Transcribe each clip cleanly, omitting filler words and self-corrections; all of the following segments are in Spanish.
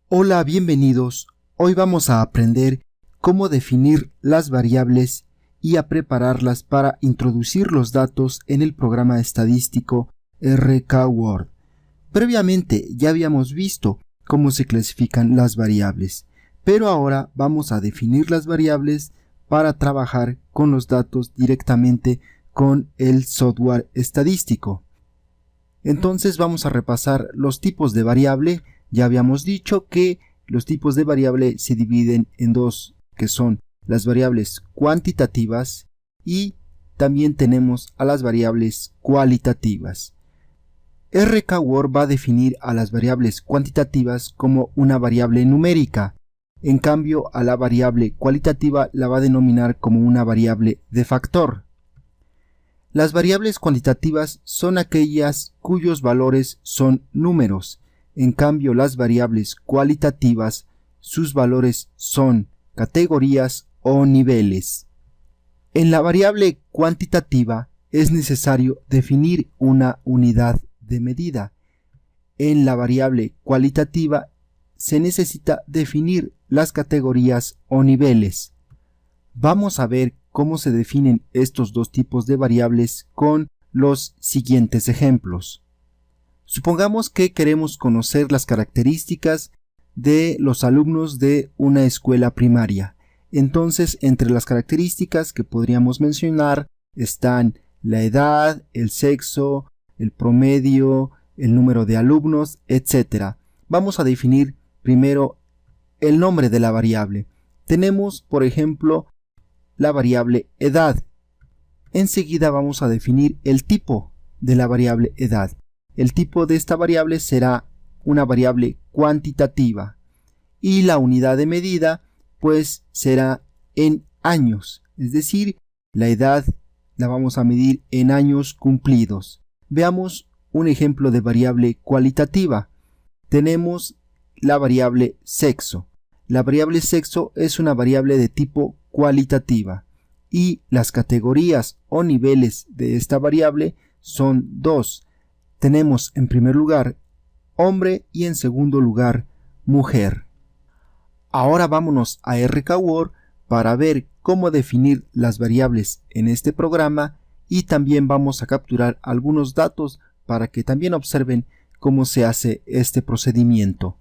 Hola, bienvenidos. Hoy vamos a aprender cómo definir las variables y a prepararlas para introducir los datos en el programa estadístico RK-Word. Previamente ya habíamos visto cómo se clasifican las variables, pero ahora vamos a definir las variables para trabajar con los datos directamente con el software estadístico. Entonces vamos a repasar los tipos de variable. Ya habíamos dicho que los tipos de variable se dividen en dos, que son las variables cuantitativas y también tenemos a las variables cualitativas. RK-Word va a definir a las variables cuantitativas como una variable numérica. En cambio, a la variable cualitativa la va a denominar como una variable de factor. Las variables cuantitativas son aquellas cuyos valores son números. En cambio, las variables cualitativas, sus valores son categorías o niveles. En la variable cuantitativa es necesario definir una unidad de medida. En la variable cualitativa se necesita definir las categorías o niveles. Vamos a ver cómo se definen estos dos tipos de variables con los siguientes ejemplos. Supongamos que queremos conocer las características de los alumnos de una escuela primaria. Entonces, entre las características que podríamos mencionar están la edad, el sexo, el promedio, el número de alumnos, etc. Vamos a definir primero el nombre de la variable. Tenemos, por ejemplo, la variable edad. Enseguida vamos a definir el tipo de la variable edad. El tipo de esta variable será una variable cuantitativa y la unidad de medida pues será en años, es decir, la edad la vamos a medir en años cumplidos. Veamos un ejemplo de variable cualitativa. Tenemos la variable sexo. La variable sexo es una variable de tipo cualitativa y las categorías o niveles de esta variable son dos. Tenemos en primer lugar hombre y en segundo lugar mujer. Ahora vámonos a RK-Word para ver cómo definir las variables en este programa y también vamos a capturar algunos datos para que también observen cómo se hace este procedimiento.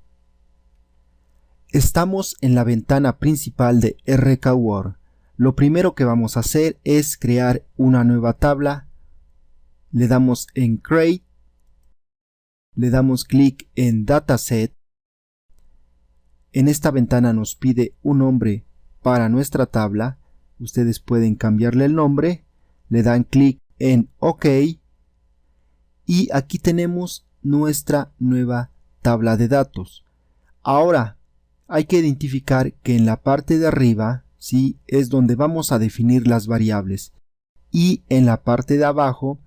Estamos en la ventana principal de RK-Word. Lo primero que vamos a hacer es crear una nueva tabla. Le damos en Create. Le damos clic en Dataset. En esta ventana nos pide un nombre para nuestra tabla. Ustedes pueden cambiarle el nombre. Le dan clic en OK. Y aquí tenemos nuestra nueva tabla de datos. Ahora hay que identificar que en la parte de arriba, ¿sí?, es donde vamos a definir las variables. Y en la parte de abajo,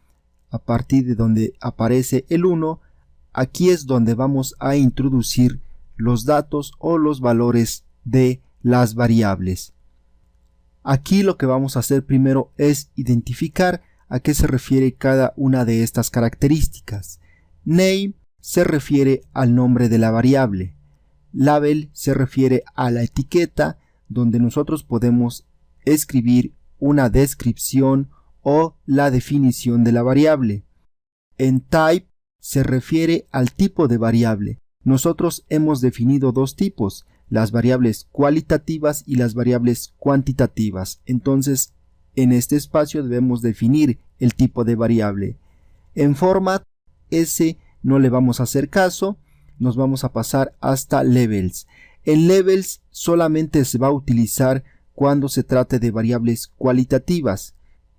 a partir de donde aparece el 1, aquí es donde vamos a introducir los datos o los valores de las variables. Aquí lo que vamos a hacer primero es identificar a qué se refiere cada una de estas características. Name se refiere al nombre de la variable. Label se refiere a la etiqueta donde nosotros podemos escribir una descripción o la definición de la variable. En Type se refiere al tipo de variable. Nosotros hemos definido dos tipos, las variables cualitativas y las variables cuantitativas. Entonces, en este espacio debemos definir el tipo de variable. En Format, ese no le vamos a hacer caso, nos vamos a pasar hasta Levels. En Levels solamente se va a utilizar cuando se trate de variables cualitativas,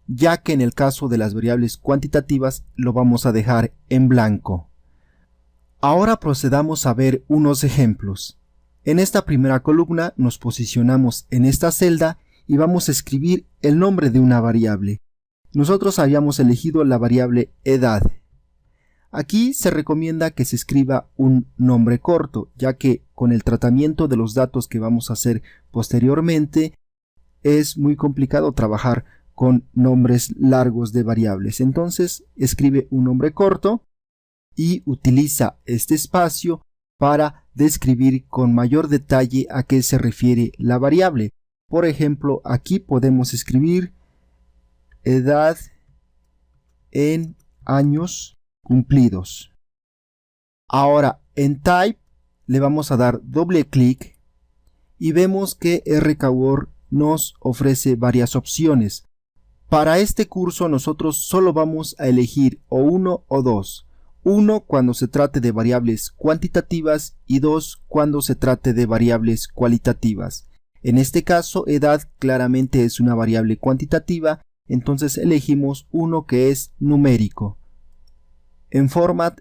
ya que en el caso de las variables cuantitativas lo vamos a dejar en blanco. Ahora procedamos a ver unos ejemplos. En esta primera columna nos posicionamos en esta celda y vamos a escribir el nombre de una variable. Nosotros habíamos elegido la variable edad. Aquí se recomienda que se escriba un nombre corto, ya que con el tratamiento de los datos que vamos a hacer posteriormente es muy complicado trabajar con nombres largos de variables. Entonces escribe un nombre corto y utiliza este espacio para describir con mayor detalle a qué se refiere la variable. Por ejemplo, aquí podemos escribir edad en años cumplidos. Ahora en Type le vamos a dar doble clic y vemos que RKWord nos ofrece varias opciones. Para este curso nosotros solo vamos a elegir o uno o dos. Uno cuando se trate de variables cuantitativas y dos cuando se trate de variables cualitativas. En este caso, edad claramente es una variable cuantitativa, entonces elegimos uno que es numérico. En Format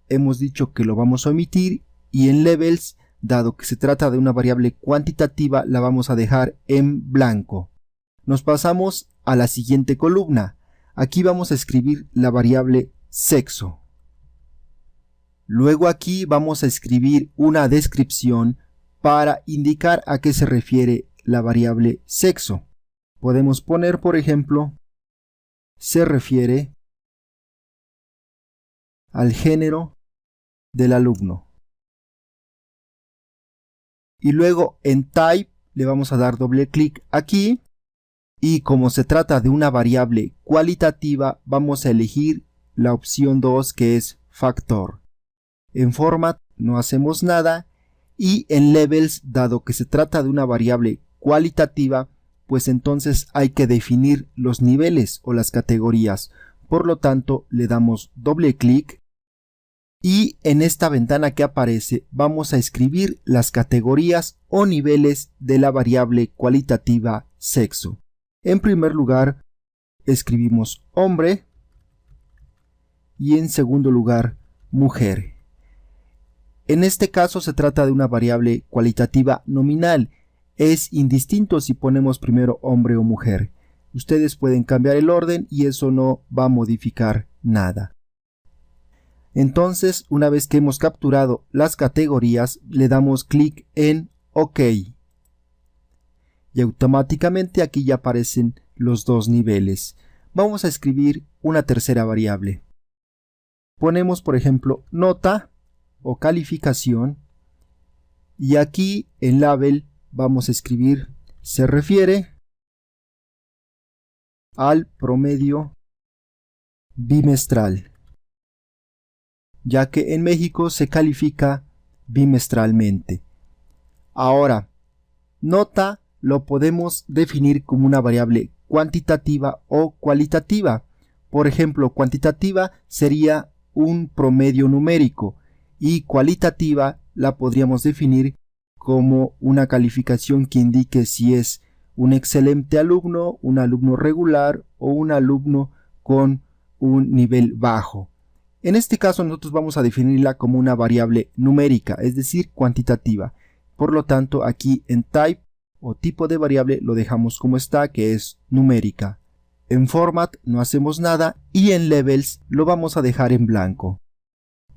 hemos dicho que lo vamos a omitir y en Levels, dado que se trata de una variable cuantitativa, la vamos a dejar en blanco. Nos pasamos a la siguiente columna. Aquí vamos a escribir la variable sexo. Luego aquí vamos a escribir una descripción para indicar a qué se refiere la variable sexo. Podemos poner, por ejemplo, se refiere al género del alumno. Y luego en Type le vamos a dar doble clic aquí y como se trata de una variable cualitativa vamos a elegir la opción 2 que es factor. En Format no hacemos nada y en Levels, dado que se trata de una variable cualitativa, pues entonces hay que definir los niveles o las categorías. Por lo tanto, le damos doble clic y en esta ventana que aparece vamos a escribir las categorías o niveles de la variable cualitativa sexo. En primer lugar, escribimos hombre y en segundo lugar, mujer. En este caso se trata de una variable cualitativa nominal. Es indistinto si ponemos primero hombre o mujer. Ustedes pueden cambiar el orden y eso no va a modificar nada. Entonces, una vez que hemos capturado las categorías, le damos clic en OK. Y automáticamente aquí ya aparecen los dos niveles. Vamos a escribir una tercera variable. Ponemos, por ejemplo, nota o calificación y aquí en label vamos a escribir se refiere al promedio bimestral, ya que en México se califica bimestralmente. Ahora, nota lo podemos definir como una variable cuantitativa o cualitativa. Por ejemplo, cuantitativa sería un promedio numérico y cualitativa la podríamos definir como una calificación que indique si es un excelente alumno, un alumno regular o un alumno con un nivel bajo. En este caso nosotros vamos a definirla como una variable numérica, es decir, cuantitativa. Por lo tanto, aquí en Type o tipo de variable lo dejamos como está, que es numérica. En Format no hacemos nada y en Levels lo vamos a dejar en blanco.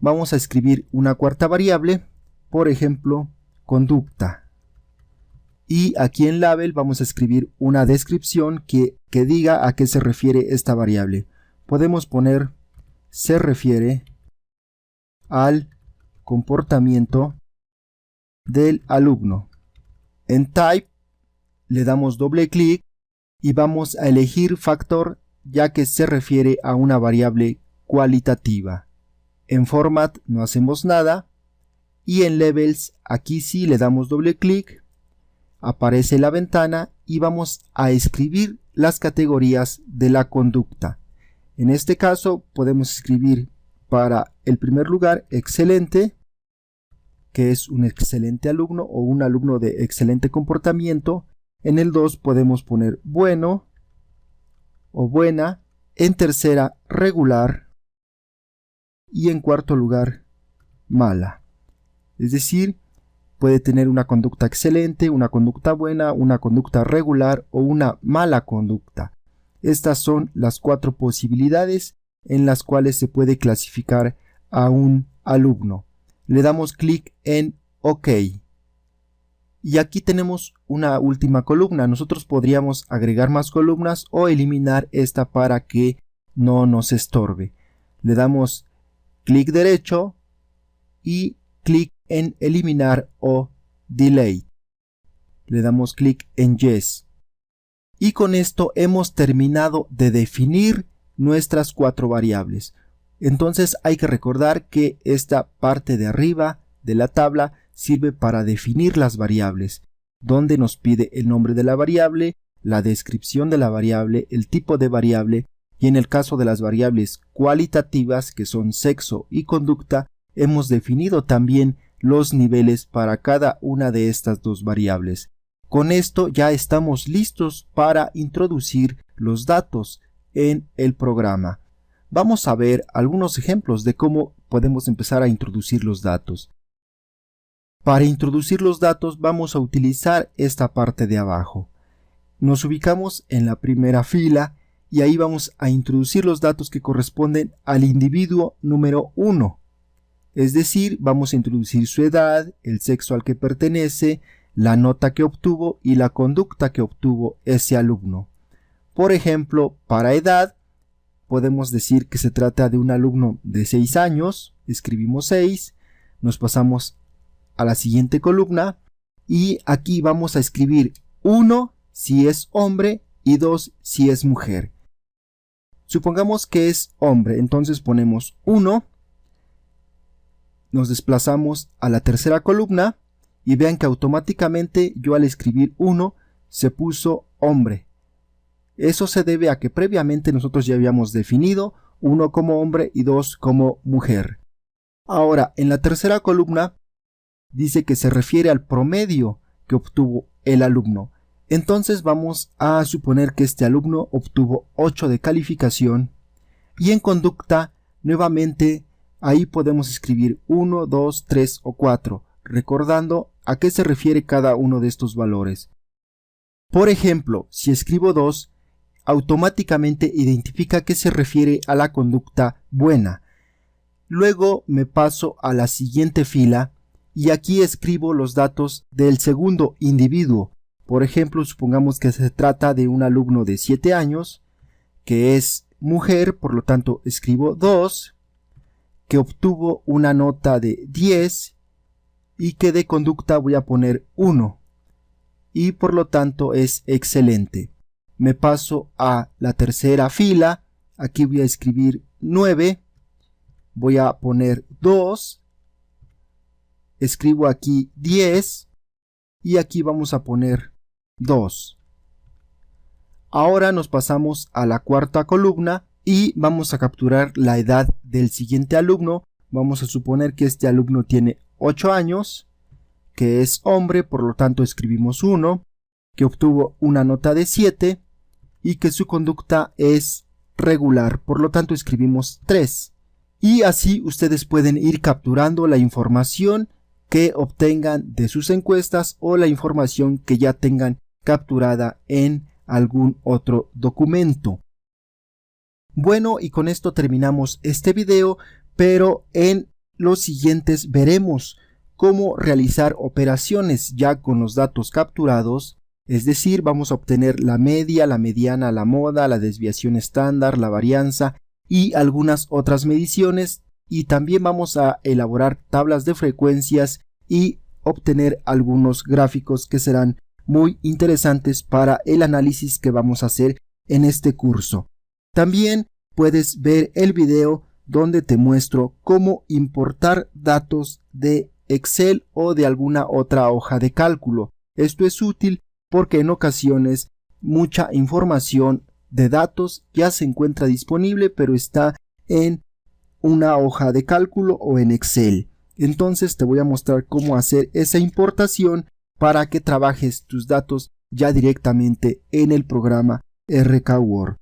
Vamos a escribir una cuarta variable, por ejemplo, conducta. Y aquí en Label vamos a escribir una descripción que diga a qué se refiere esta variable. Podemos poner se refiere al comportamiento del alumno. En Type le damos doble clic y vamos a elegir factor ya que se refiere a una variable cualitativa. En Format no hacemos nada y en Levels aquí sí le damos doble clic, aparece la ventana y vamos a escribir las categorías de la conducta. En este caso podemos escribir para el primer lugar excelente, que es un excelente alumno o un alumno de excelente comportamiento. En el 2 podemos poner bueno o buena, en tercera regular y en cuarto lugar mala. Es decir, puede tener una conducta excelente, una conducta buena, una conducta regular o una mala conducta. Estas son las 4 posibilidades en las cuales se puede clasificar a un alumno. Le damos clic en OK. Y aquí tenemos una última columna. Nosotros podríamos agregar más columnas o eliminar esta para que no nos estorbe. Le damos clic derecho y clic en eliminar o delete. Le damos clic en Yes. Y con esto hemos terminado de definir nuestras 4 variables. Entonces hay que recordar que esta parte de arriba de la tabla sirve para definir las variables, donde nos pide el nombre de la variable, la descripción de la variable, el tipo de variable, y en el caso de las variables cualitativas, que son sexo y conducta, hemos definido también los niveles para cada una de estas 2 variables. Con esto ya estamos listos para introducir los datos en el programa. Vamos a ver algunos ejemplos de cómo podemos empezar a introducir los datos. Para introducir los datos vamos a utilizar esta parte de abajo. Nos ubicamos en la primera fila y ahí vamos a introducir los datos que corresponden al individuo número 1. Es decir, vamos a introducir su edad, el sexo al que pertenece, la nota que obtuvo y la conducta que obtuvo ese alumno. Por ejemplo, para edad, podemos decir que se trata de un alumno de 6 años, escribimos 6, nos pasamos a la siguiente columna y aquí vamos a escribir 1 si es hombre y 2 si es mujer. Supongamos que es hombre, entonces ponemos 1, nos desplazamos a la tercera columna y vean que automáticamente yo al escribir 1 se puso hombre. Eso se debe a que previamente nosotros ya habíamos definido 1 como hombre y 2 como mujer. Ahora, en la tercera columna dice que se refiere al promedio que obtuvo el alumno. Entonces vamos a suponer que este alumno obtuvo 8 de calificación y en conducta nuevamente ahí podemos escribir 1, 2, 3 o 4, recordando a qué se refiere cada uno de estos valores. Por ejemplo, si escribo 2, automáticamente identifica que se refiere a la conducta buena. Luego me paso a la siguiente fila y aquí escribo los datos del segundo individuo. Por ejemplo, supongamos que se trata de un alumno de 7 años, que es mujer, por lo tanto escribo 2, que obtuvo una nota de 10 y que de conducta voy a poner 1 y por lo tanto es excelente. Me paso a la tercera fila, aquí voy a escribir 9, voy a poner 2, escribo aquí 10 y aquí vamos a poner 2. Ahora nos pasamos a la cuarta columna y vamos a capturar la edad del siguiente alumno. Vamos a suponer que este alumno tiene 8 años, que es hombre, por lo tanto escribimos 1, que obtuvo una nota de 7 y que su conducta es regular, por lo tanto escribimos 3. Y así ustedes pueden ir capturando la información que obtengan de sus encuestas o la información que ya tengan capturada en algún otro documento. Bueno, y con esto terminamos este video, pero en los siguientes veremos cómo realizar operaciones ya con los datos capturados, es decir, vamos a obtener la media, la mediana, la moda, la desviación estándar, la varianza y algunas otras mediciones, y también vamos a elaborar tablas de frecuencias y obtener algunos gráficos que serán muy interesantes para el análisis que vamos a hacer en este curso. También puedes ver el video donde te muestro cómo importar datos de Excel o de alguna otra hoja de cálculo. Esto es útil porque en ocasiones mucha información de datos ya se encuentra disponible, pero está en una hoja de cálculo o en Excel. Entonces te voy a mostrar cómo hacer esa importación para que trabajes tus datos ya directamente en el programa RK Word.